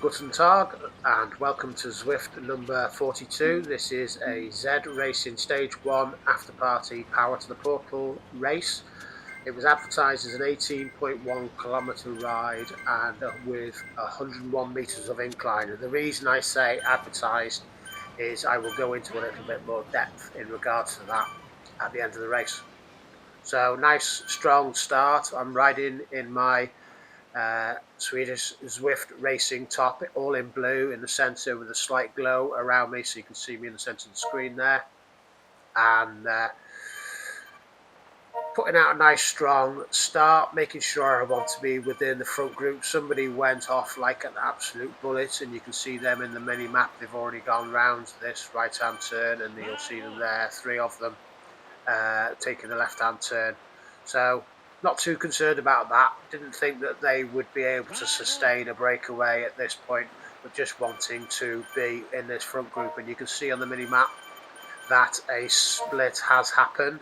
Guten Tag and welcome to Zwift number 42. This is a Z Racing Stage 1 After Party Power to the Portal race. It was advertised as an 18.1 kilometre ride and with 101 metres of incline. And the reason I say advertised is I will go into a little bit more depth in regards to that at the end of the race. So nice strong start. I'm riding in my Swedish Zwift racing top, all in blue in the centre with a slight glow around me, so you can see me in the centre of the screen there. And putting out a nice strong start, making sure I want to be within the front group. Somebody went off like an absolute bullet, and you can see them in the mini map. They've already gone round this right hand turn, and you'll see them there, three of them taking the left hand turn. So not too concerned about that. Didn't think that they would be able to sustain a breakaway at this point, but just wanting to be in this front group. And you can see on the mini map that a split has happened,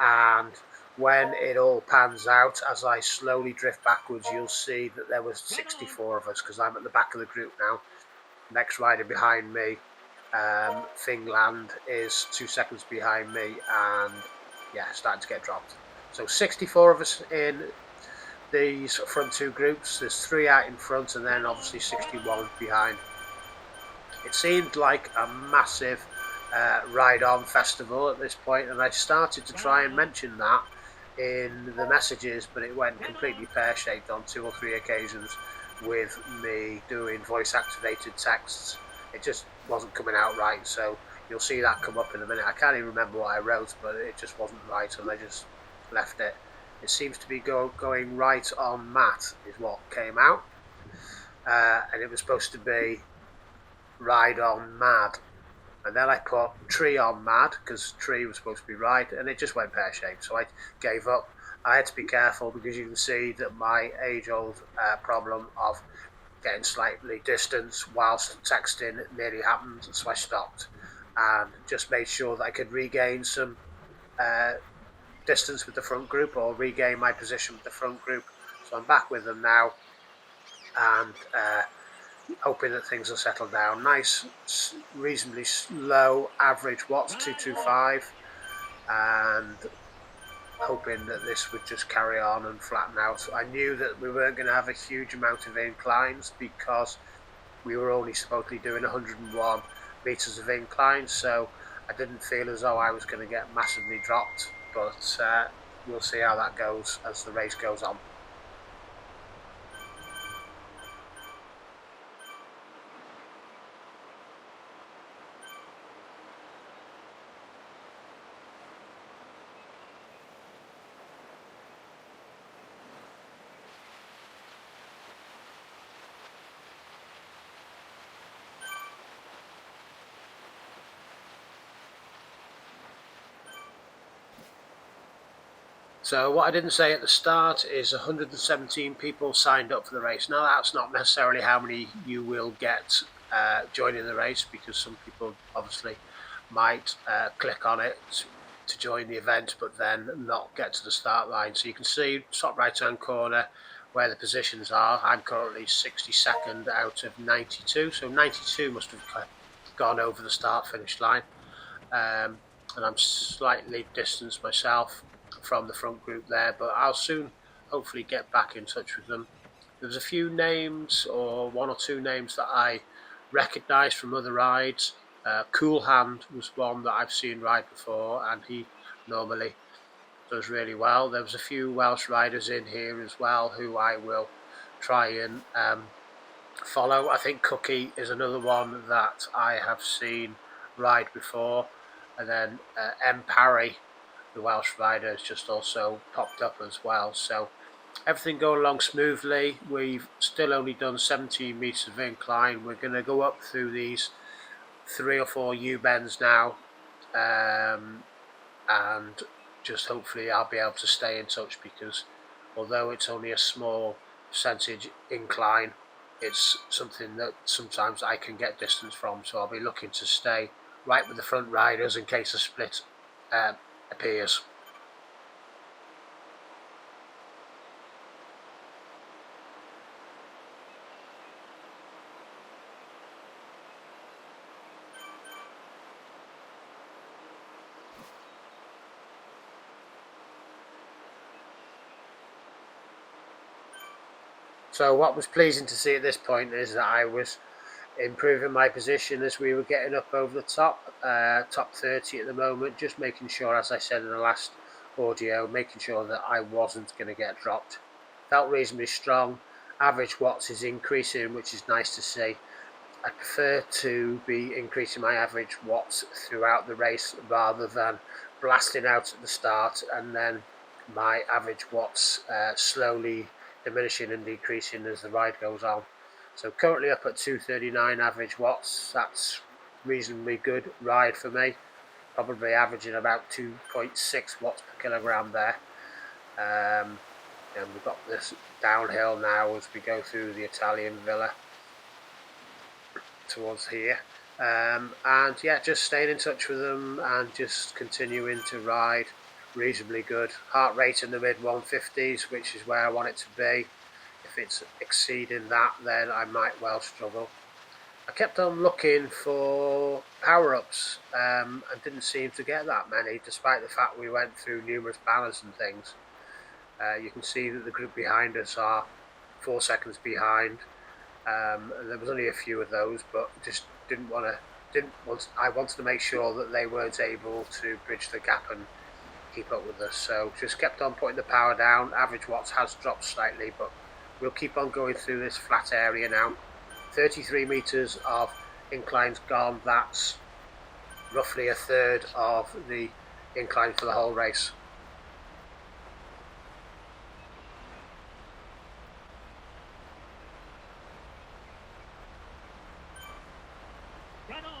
and when it all pans out, as I slowly drift backwards, you'll see that there was 64 of us, because I'm at the back of the group now. Next rider behind me, Finland, is 2 seconds behind me, and yeah, starting to get dropped. So 64 of us in these front two groups. There's 3 out in front, and then obviously 61 behind. It seemed like a massive ride-on festival at this point, and I started to try and mention that in the messages, but it went completely pear-shaped on 2 or 3 occasions with me doing voice-activated texts. It just wasn't coming out right, so you'll see that come up in a minute. I can't even remember what I wrote, but it just wasn't right, and I just left it. It seems to be going right on Matt is what came out, and it was supposed to be ride on mad. And then I put tree on mad, because tree was supposed to be right, and it just went pear-shaped. So I gave up. I had to be careful, because you can see that my age-old problem of getting slightly distanced whilst texting nearly happened. So I stopped and just made sure that I could regain some distance with the front group, or regain my position with the front group. So I'm back with them now, and hoping that things will settle down. Nice, reasonably low average watts, 225, and hoping that this would just carry on and flatten out. I knew that we weren't going to have a huge amount of inclines, because we were only supposedly doing 101 meters of incline, so I didn't feel as though I was going to get massively dropped, but we'll see how that goes as the race goes on. So what I didn't say at the start is 117 people signed up for the race. Now that's not necessarily how many you will get joining the race, because some people obviously might click on it to join the event, but then not get to the start line. So you can see top right hand corner where the positions are. I'm currently 62nd out of 92, so 92 must have gone over the start finish line, and I'm slightly distanced myself from the front group there, but I'll soon hopefully get back in touch with them. There's a few names, or 1 or 2 names, that I recognised from other rides. Cool Hand was one that I've seen ride before, and he normally does really well. There was a few Welsh riders in here as well who I will try and follow. I think Cookie is another one that I have seen ride before, and then M. Parry, the Welsh rider, has just also popped up as well. So everything going along smoothly. We've still only done 17 metres of incline. We're going to go up through these 3 or 4 U-bends now, and just hopefully I'll be able to stay in touch, because although it's only a small percentage incline, it's something that sometimes I can get distance from. So I'll be looking to stay right with the front riders in case a split appears. So what was pleasing to see at this point is that I was improving my position as we were getting up over the top 30 at the moment, just making sure, as I said in the last audio, making sure that I wasn't going to get dropped. Felt reasonably strong. Average watts is increasing, which is nice to see. I prefer to be increasing my average watts throughout the race rather than blasting out at the start and then my average watts slowly diminishing and decreasing as the ride goes on. So currently up at 239 average watts. That's reasonably good ride for me. Probably averaging about 2.6 watts per kilogram there. And we've got this downhill now as we go through the Italian villa towards here. And yeah, just staying in touch with them and just continuing to ride reasonably good. Heart rate in the mid 150s, which is where I want it to be. If it's exceeding that, then I might well struggle. I kept on looking for power-ups and didn't seem to get that many, despite the fact we went through numerous banners and things. You can see that the group behind us are 4 seconds behind. There was only a few of those, but just I wanted to make sure that they weren't able to bridge the gap and keep up with us. So just kept on putting the power down. Average watts has dropped slightly, but we'll keep on going through this flat area now. 33 meters of inclines gone. That's roughly a third of the incline for the whole race. Right on.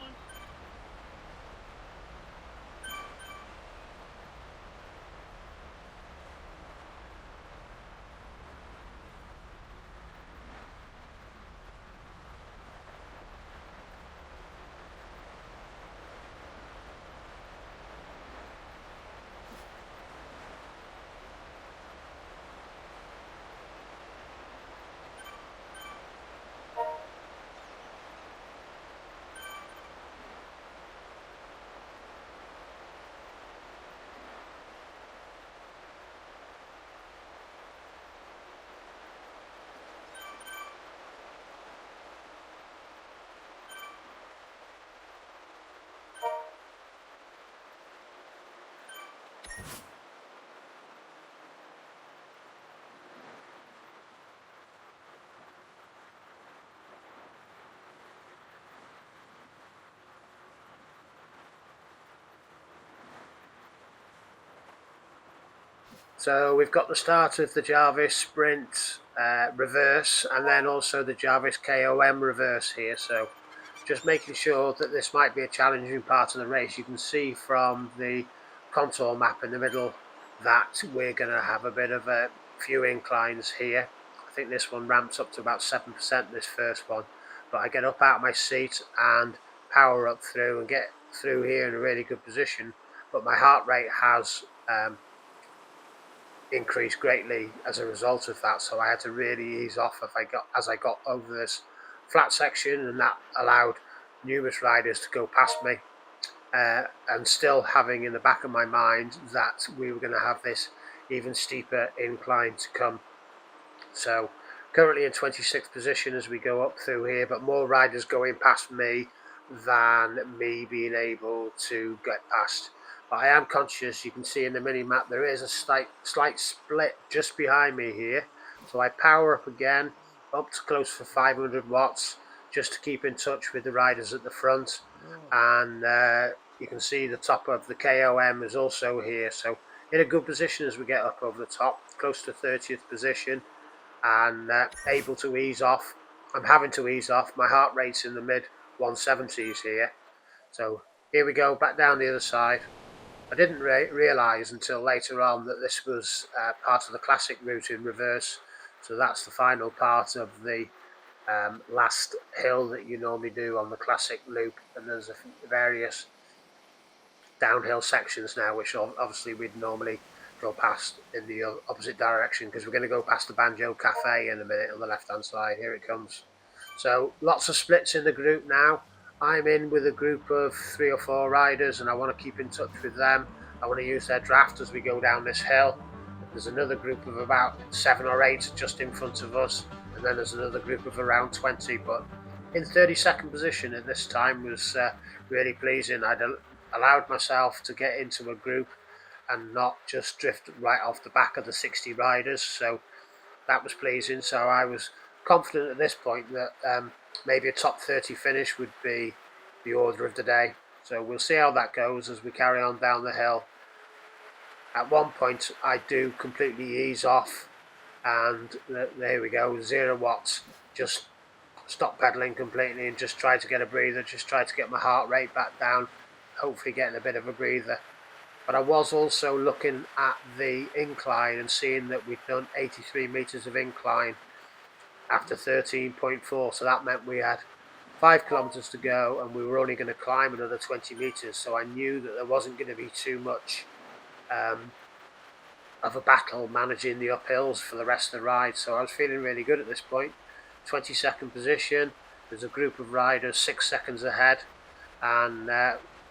So we've got the start of the Jarvis Sprint reverse and then also the Jarvis KOM reverse here. So just making sure that this might be a challenging part of the race. You can see from the contour map in the middle that we're going to have a bit of a few inclines here. I think this one ramps up to about 7%, this first one. But I get up out of my seat and power up through and get through here in a really good position. But my heart rate has increased greatly as a result of that, so I had to really ease off as I got over this flat section, and that allowed numerous riders to go past me, and still having in the back of my mind that we were going to have this even steeper incline to come. So currently in 26th position as we go up through here, but more riders going past me than me being able to get past. But I am conscious, you can see in the mini map, there is a slight split just behind me here. So I power up again, up to close for 500 watts, just to keep in touch with the riders at the front. And you can see the top of the KOM is also here. So in a good position as we get up over the top, close to 30th position, and able to ease off. I'm having to ease off. My heart rate's in the mid 170s here. So here we go, back down the other side. I didn't realise until later on that this was part of the classic route in reverse. So that's the final part of the last hill that you normally do on the classic loop. And there's various downhill sections now, which obviously we'd normally go past in the opposite direction, because we're going to go past the Banjo Cafe in a minute on the left hand side. Here it comes. So lots of splits in the group now. I'm in with a group of 3 or 4 riders, and I want to keep in touch with them. I want to use their draft as we go down this hill. There's another group of about 7 or 8 just in front of us, and then there's another group of around 20. But in 32nd position at this time was really pleasing. I'd allowed myself to get into a group and not just drift right off the back of the 60 riders, so that was pleasing. So I was confident at this point that maybe a top 30 finish would be the order of the day. So we'll see how that goes as we carry on down the hill. At one point I do completely ease off, and there we go, 0 watts, just stop pedaling completely and just try to get a breather, just try to get my heart rate back down, hopefully getting a bit of a breather. But I was also looking at the incline and seeing that we'd done 83 metres of incline after 13.4, so that meant we had 5 kilometres to go and we were only going to climb another 20 metres, so I knew that there wasn't going to be too much of a battle managing the uphills for the rest of the ride. So I was feeling really good at this point. 22nd position, there's a group of riders 6 seconds ahead, and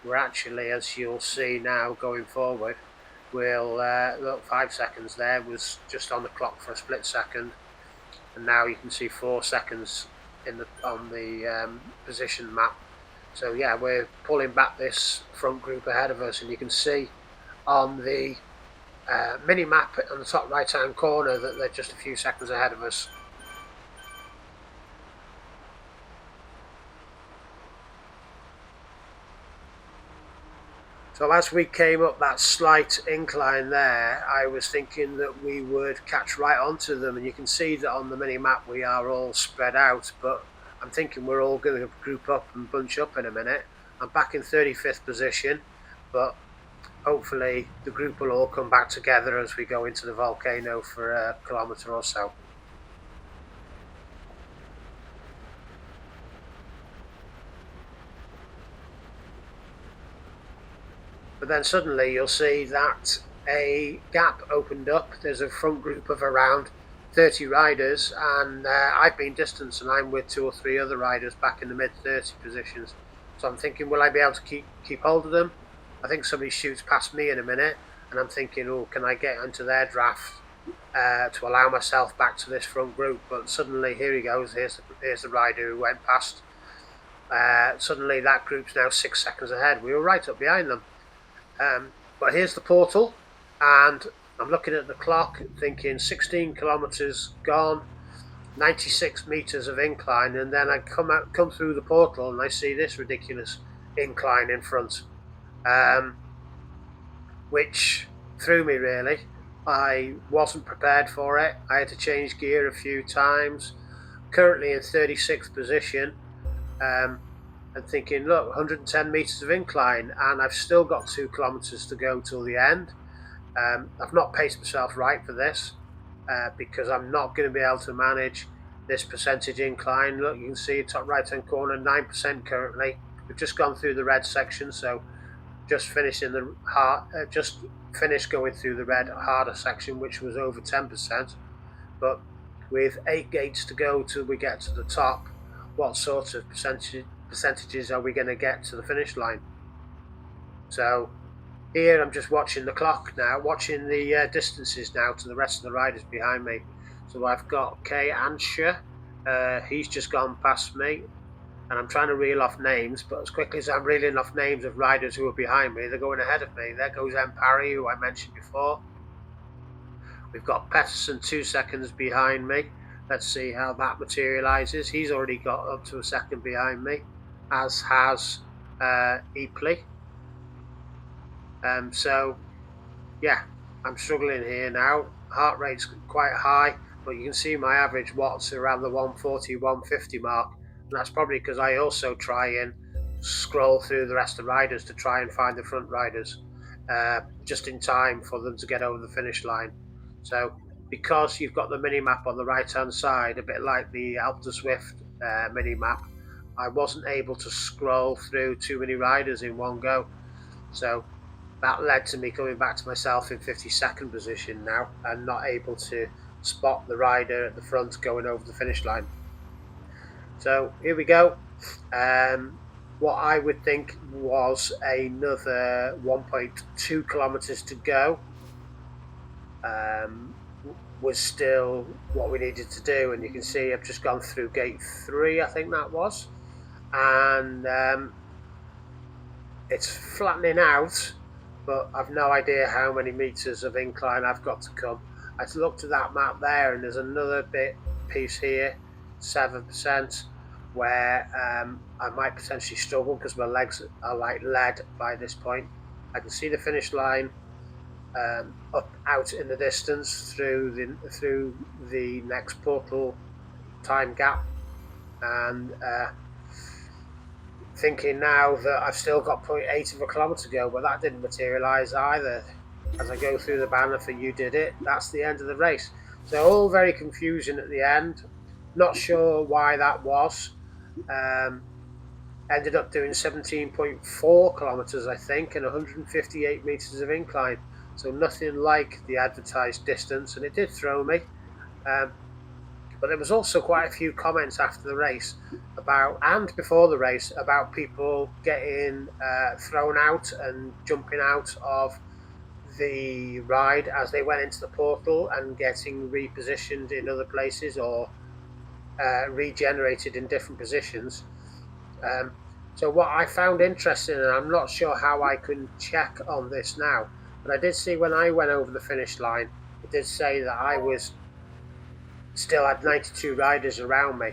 we're actually, as you'll see now going forward, we'll look, 5 seconds there was just on the clock for a split second, and now you can see 4 seconds on the position map. So yeah, we're pulling back this front group ahead of us, and you can see on the mini map on the top right hand corner that they're just a few seconds ahead of us. So as we came up that slight incline there, I was thinking that we would catch right onto them, and you can see that on the mini map we are all spread out, but I'm thinking we're all going to group up and bunch up in a minute. I'm back in 35th position, but hopefully the group will all come back together as we go into the volcano for a kilometre or so. But then suddenly you'll see that a gap opened up. There's a front group of around 30 riders, and I've been distanced, and I'm with 2 or 3 other riders back in the mid 30 positions. So I'm thinking, will I be able to keep hold of them? I think somebody shoots past me in a minute, and I'm thinking, oh, can I get into their draft to allow myself back to this front group? But suddenly, here he goes. Here's the rider who went past. Suddenly, that group's now 6 seconds ahead. We were right up behind them. But here's the portal, and I'm looking at the clock thinking 16 kilometres gone, 96 metres of incline, and then I come through the portal and I see this ridiculous incline in front, which threw me really. I wasn't prepared for it. I had to change gear a few times. Currently in 36th position, and thinking, look, 110 metres of incline, and I've still got 2 kilometres to go till the end. I've not paced myself right for this because I'm not going to be able to manage this percentage incline. Look, you can see top right hand corner, 9% currently. We've just gone through the red section, so just finished going through the red harder section, which was over 10%. But with 8 gates to go till we get to the top, what sort of percentages are we going to get to the finish line? So here I'm just watching the clock now, watching the distances now to the rest of the riders behind me. So I've got Kay Ansher, he's just gone past me, and I'm trying to reel off names, but as quickly as I'm reeling off names of riders who are behind me, they're going ahead of me. There goes M. Parry, who I mentioned before. We've got Peterson 2 seconds behind me. Let's see how that materialises. He's already got up to a second behind me, as has Epley. So yeah, I'm struggling here now. Heart rate's quite high, but you can see my average watts around the 140, 150 mark. And that's probably because I also try and scroll through the rest of the riders to try and find the front riders just in time for them to get over the finish line. So because you've got the mini map on the right hand side, a bit like the Alpe de Zwift mini map, I wasn't able to scroll through too many riders in one go. So that led to me coming back to myself in 52nd position now and not able to spot the rider at the front going over the finish line. So here we go. What I would think was another 1.2 kilometres to go. was still what we needed to do. And you can see I've just gone through gate 3, I think that was, and it's flattening out, but I've no idea how many meters of incline I've got to come. I looked at that map there, and there's another piece here, 7%, where I might potentially struggle because my legs are like lead by this point. I can see the finish line up out in the distance through the next portal time gap, and thinking now that I've still got 0.8 of a kilometre to go, but that didn't materialise either. As I go through the banner for "You Did It," that's the end of the race. So all very confusing at the end. Not sure why that was. Ended up doing 17.4 kilometres, I think, and 158 metres of incline. So nothing like the advertised distance, and it did throw me. But there was also quite a few comments after the race about, and before the race, about people getting thrown out and jumping out of the ride as they went into the portal and getting repositioned in other places or regenerated in different positions. So what I found interesting, and I'm not sure how I can check on this now, but I did see when I went over the finish line, it did say that I was still had 92 riders around me.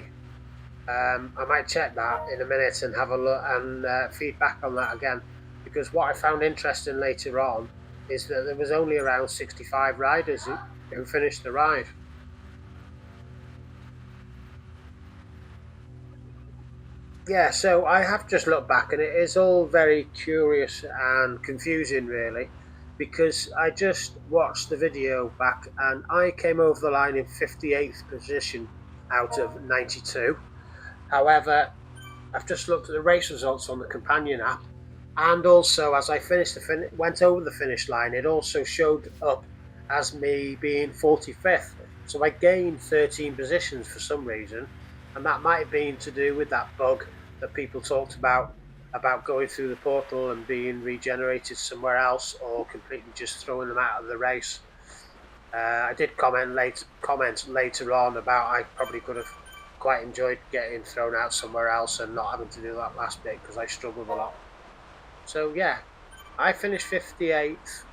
I might check that in a minute and have a look and feedback on that again, because what I found interesting later on is that there was only around 65 riders who finished the ride. Yeah, so I have just looked back, and it is all very curious and confusing, really, because I just watched the video back and I came over the line in 58th position out of 92. However, I've just looked at the race results on the companion app, and also as I went over the finish line, it also showed up as me being 45th. So I gained 13 positions for some reason, and that might have been to do with that bug that people talked about going through the portal and being regenerated somewhere else, or completely just throwing them out of the race. I did comment later on about I probably could have quite enjoyed getting thrown out somewhere else and not having to do that last bit because I struggled a lot. So yeah, I finished 58th.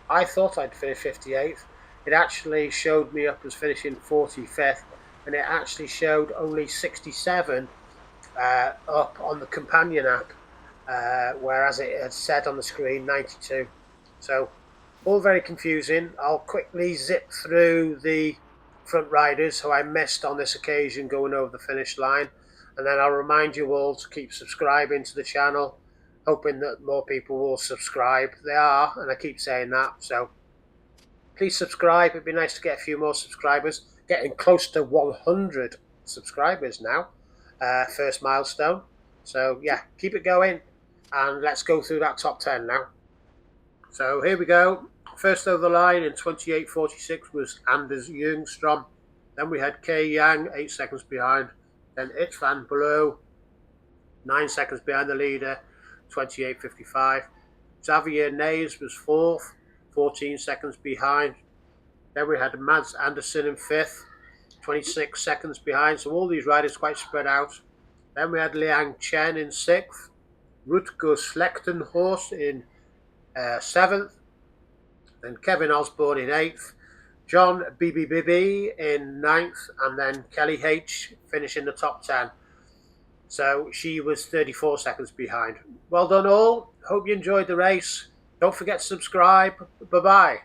I thought I'd finish 58th. It actually showed me up as finishing 45th, and it actually showed only 67 up on the companion app, whereas it had said on the screen 92. So all very confusing. I'll quickly zip through the front riders who I missed on this occasion going over the finish line, and then I'll remind you all to keep subscribing to the channel, hoping that more people will subscribe. They are, and I keep saying that, so please subscribe. It'd be nice to get a few more subscribers. Getting close to 100 subscribers now, first milestone. So yeah, keep it going, and let's go through that top 10 now. So here we go. First over the line in 28.46 was Anders Ljungstrom. Then we had Kei Yang, 8 seconds behind. Then Itzvan Below, 9 seconds behind the leader, 28.55. Xavier Neyes was 4th, 14 seconds behind. Then we had Mads Andersen in 5th, 26 seconds behind. So all these riders quite spread out. Then we had Liang Chen in 6th, Rutger Slechtenhorst in 7th, then Kevin Osborne in 8th, John Bibi in 9th, and then Kelly H finishing the top 10. So she was 34 seconds behind. Well done all. Hope you enjoyed the race. Don't forget to subscribe. Bye-bye.